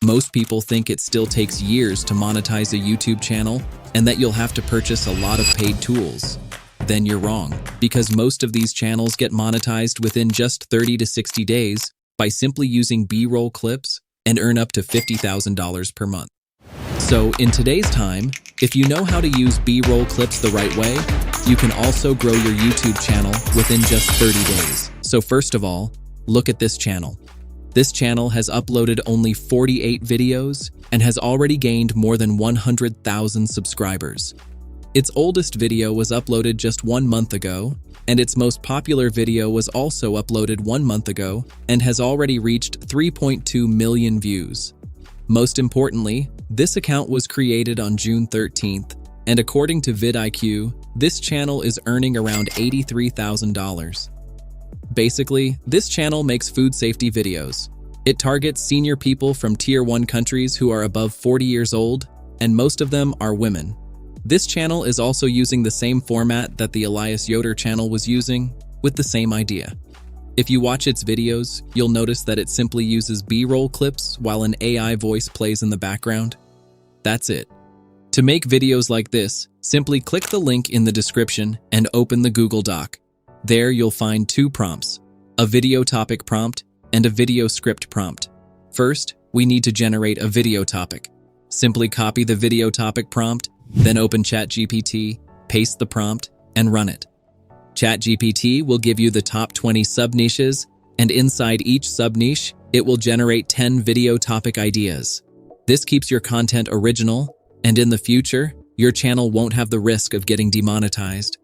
Most people think it still takes years to monetize a YouTube channel and that you'll have to purchase a lot of paid tools. Then you're wrong, because most of these channels get monetized within just 30 to 60 days by simply using B-roll clips and earn up to $50,000 per month. So in today's time, if you know how to use B-roll clips the right way, you can also grow your YouTube channel within just 30 days. So first of all, look at this channel. This channel has uploaded only 48 videos and has already gained more than 100,000 subscribers. Its oldest video was uploaded just 1 month ago, and its most popular video was also uploaded 1 month ago and has already reached 3.2 million views. Most importantly, this account was created on June 13th, and according to vidIQ, this channel is earning around $83,000. Basically, this channel makes food safety videos. It targets senior people from Tier 1 countries who are above 40 years old, and most of them are women. This channel is also using the same format that the Elias Yoder channel was using, with the same idea. If you watch its videos, you'll notice that it simply uses B-roll clips while an AI voice plays in the background. That's it. To make videos like this, simply click the link in the description and open the Google Doc. There you'll find 2 prompts, a video topic prompt and a video script prompt. First, we need to generate a video topic. Simply copy the video topic prompt, then open ChatGPT, paste the prompt, and run it. ChatGPT will give you the top 20 sub-niches, and inside each sub-niche, it will generate 10 video topic ideas. This keeps your content original, and in the future, your channel won't have the risk of getting demonetized.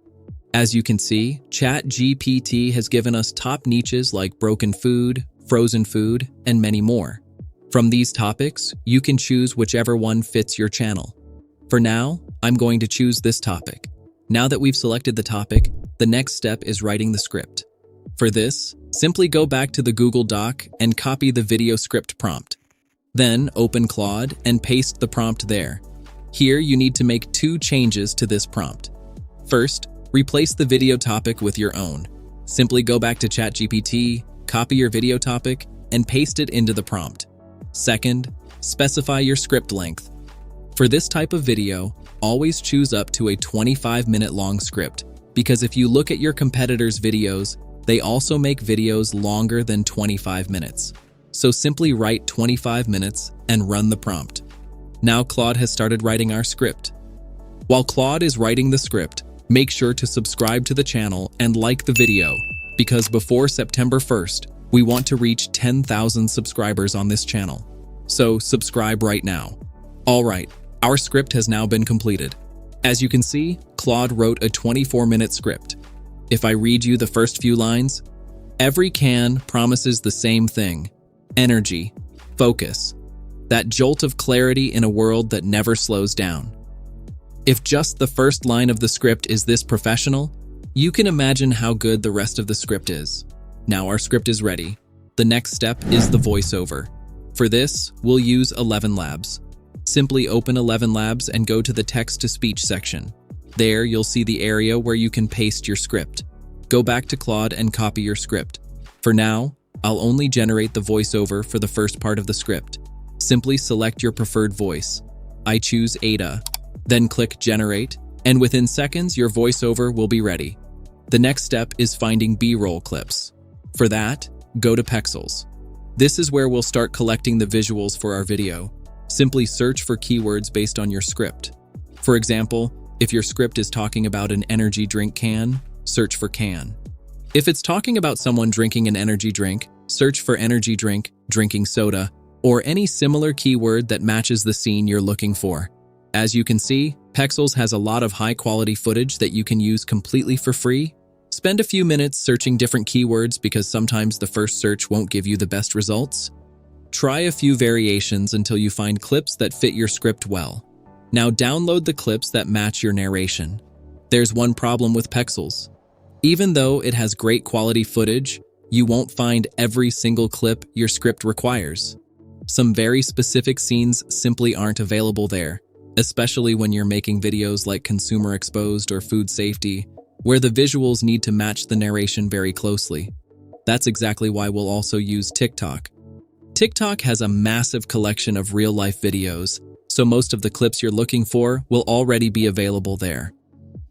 As you can see, ChatGPT has given us top niches like broken food, frozen food, and many more. From these topics, you can choose whichever one fits your channel. For now, I'm going to choose this topic. Now that we've selected the topic, the next step is writing the script. For this, simply go back to the Google Doc and copy the video script prompt. Then open Claude and paste the prompt there. Here you need to make 2 changes to this prompt. First, replace the video topic with your own. Simply go back to ChatGPT, copy your video topic, and paste it into the prompt. Second, specify your script length. For this type of video, always choose up to a 25-minute long script, because if you look at your competitors' videos, they also make videos longer than 25 minutes. So simply write 25 minutes and run the prompt. Now Claude has started writing our script. While Claude is writing the script, make sure to subscribe to the channel and like the video, because before September 1st, we want to reach 10,000 subscribers on this channel. So subscribe right now. Alright, our script has now been completed. As you can see, Claude wrote a 24-minute script. If I read you the first few lines, every can promises the same thing: energy, focus, that jolt of clarity in a world that never slows down. If just the first line of the script is this professional, you can imagine how good the rest of the script is. Now our script is ready. The next step is the voiceover. For this, we'll use ElevenLabs. Simply open ElevenLabs and go to the text-to-speech section. There, you'll see the area where you can paste your script. Go back to Claude and copy your script. For now, I'll only generate the voiceover for the first part of the script. Simply select your preferred voice. I choose Ada. Then click Generate, and within seconds, your voiceover will be ready. The next step is finding B-roll clips. For that, go to Pexels. This is where we'll start collecting the visuals for our video. Simply search for keywords based on your script. For example, if your script is talking about an energy drink can, search for can. If it's talking about someone drinking an energy drink, search for energy drink, drinking soda, or any similar keyword that matches the scene you're looking for. As you can see, Pexels has a lot of high-quality footage that you can use completely for free. Spend a few minutes searching different keywords because sometimes the first search won't give you the best results. Try a few variations until you find clips that fit your script well. Now download the clips that match your narration. There's one problem with Pexels. Even though it has great quality footage, you won't find every single clip your script requires. Some very specific scenes simply aren't available there, especially when you're making videos like consumer exposed or food safety, where the visuals need to match the narration very closely. That's exactly why we'll also use TikTok. TikTok has a massive collection of real-life videos, so most of the clips you're looking for will already be available there.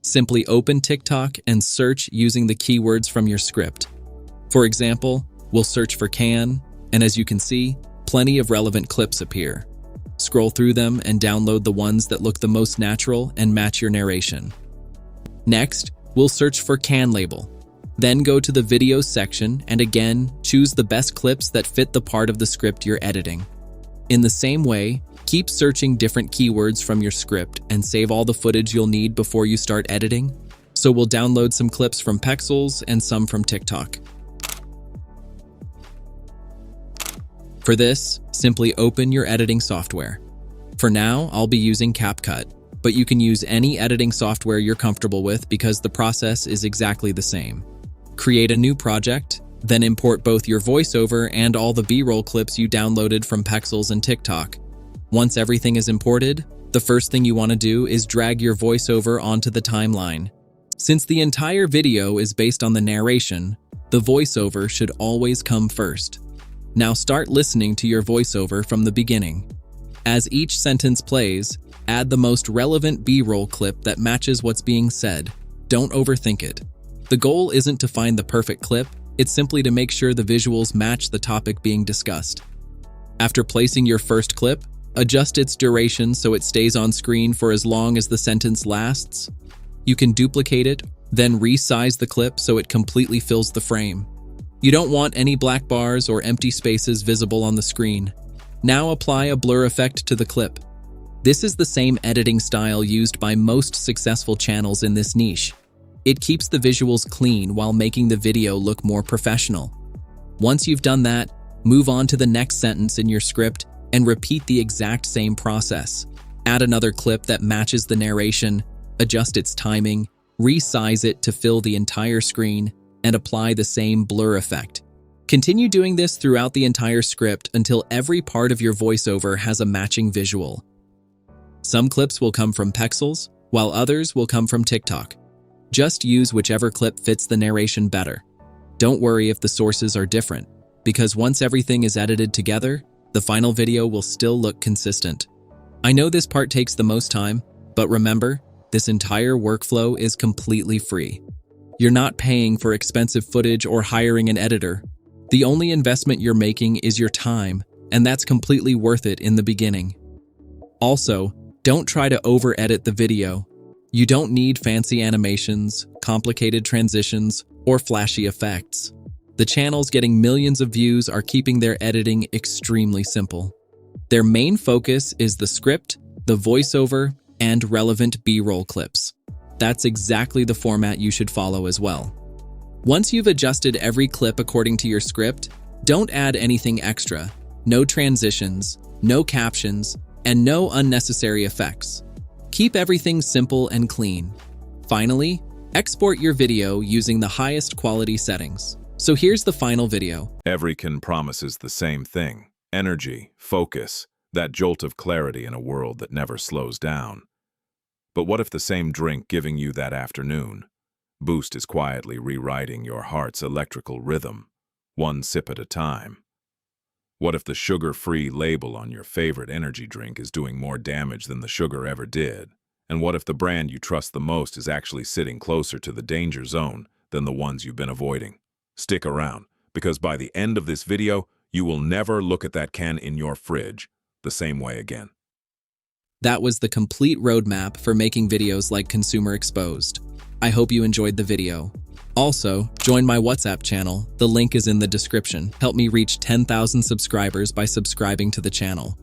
Simply open TikTok and search using the keywords from your script. For example, we'll search for can, and as you can see, plenty of relevant clips appear. Scroll through them and download the ones that look the most natural and match your narration. Next, we'll search for can label. Then go to the videos section and again, choose the best clips that fit the part of the script you're editing. In the same way, keep searching different keywords from your script and save all the footage you'll need before you start editing. So we'll download some clips from Pexels and some from TikTok. For this, simply open your editing software. For now, I'll be using CapCut, but you can use any editing software you're comfortable with because the process is exactly the same. Create a new project, then import both your voiceover and all the B-roll clips you downloaded from Pexels and TikTok. Once everything is imported, the first thing you want to do is drag your voiceover onto the timeline. Since the entire video is based on the narration, the voiceover should always come first. Now start listening to your voiceover from the beginning. As each sentence plays, add the most relevant B-roll clip that matches what's being said. Don't overthink it. The goal isn't to find the perfect clip, it's simply to make sure the visuals match the topic being discussed. After placing your first clip, adjust its duration so it stays on screen for as long as the sentence lasts. You can duplicate it, then resize the clip so it completely fills the frame. You don't want any black bars or empty spaces visible on the screen. Now apply a blur effect to the clip. This is the same editing style used by most successful channels in this niche. It keeps the visuals clean while making the video look more professional. Once you've done that, move on to the next sentence in your script and repeat the exact same process. Add another clip that matches the narration, adjust its timing, resize it to fill the entire screen, and apply the same blur effect. Continue doing this throughout the entire script until every part of your voiceover has a matching visual. Some clips will come from Pexels, while others will come from TikTok. Just use whichever clip fits the narration better. Don't worry if the sources are different, because once everything is edited together, the final video will still look consistent. I know this part takes the most time, but remember, this entire workflow is completely free. You're not paying for expensive footage or hiring an editor. The only investment you're making is your time, and that's completely worth it in the beginning. Also, don't try to over-edit the video. You don't need fancy animations, complicated transitions, or flashy effects. The channels getting millions of views are keeping their editing extremely simple. Their main focus is the script, the voiceover, and relevant B-roll clips. That's exactly the format you should follow as well. Once you've adjusted every clip according to your script, don't add anything extra. No transitions, no captions, and no unnecessary effects. Keep everything simple and clean. Finally, export your video using the highest quality settings. So here's the final video. Every can promises the same thing: energy, focus, that jolt of clarity in a world that never slows down. But what if the same drink giving you that afternoon boost is quietly rewriting your heart's electrical rhythm, one sip at a time? What if the sugar-free label on your favorite energy drink is doing more damage than the sugar ever did? And what if the brand you trust the most is actually sitting closer to the danger zone than the ones you've been avoiding? Stick around, because by the end of this video, you will never look at that can in your fridge the same way again. That was the complete roadmap for making videos like Consumer Exposed. I hope you enjoyed the video. Also, join my WhatsApp channel. The link is in the description. Help me reach 10,000 subscribers by subscribing to the channel.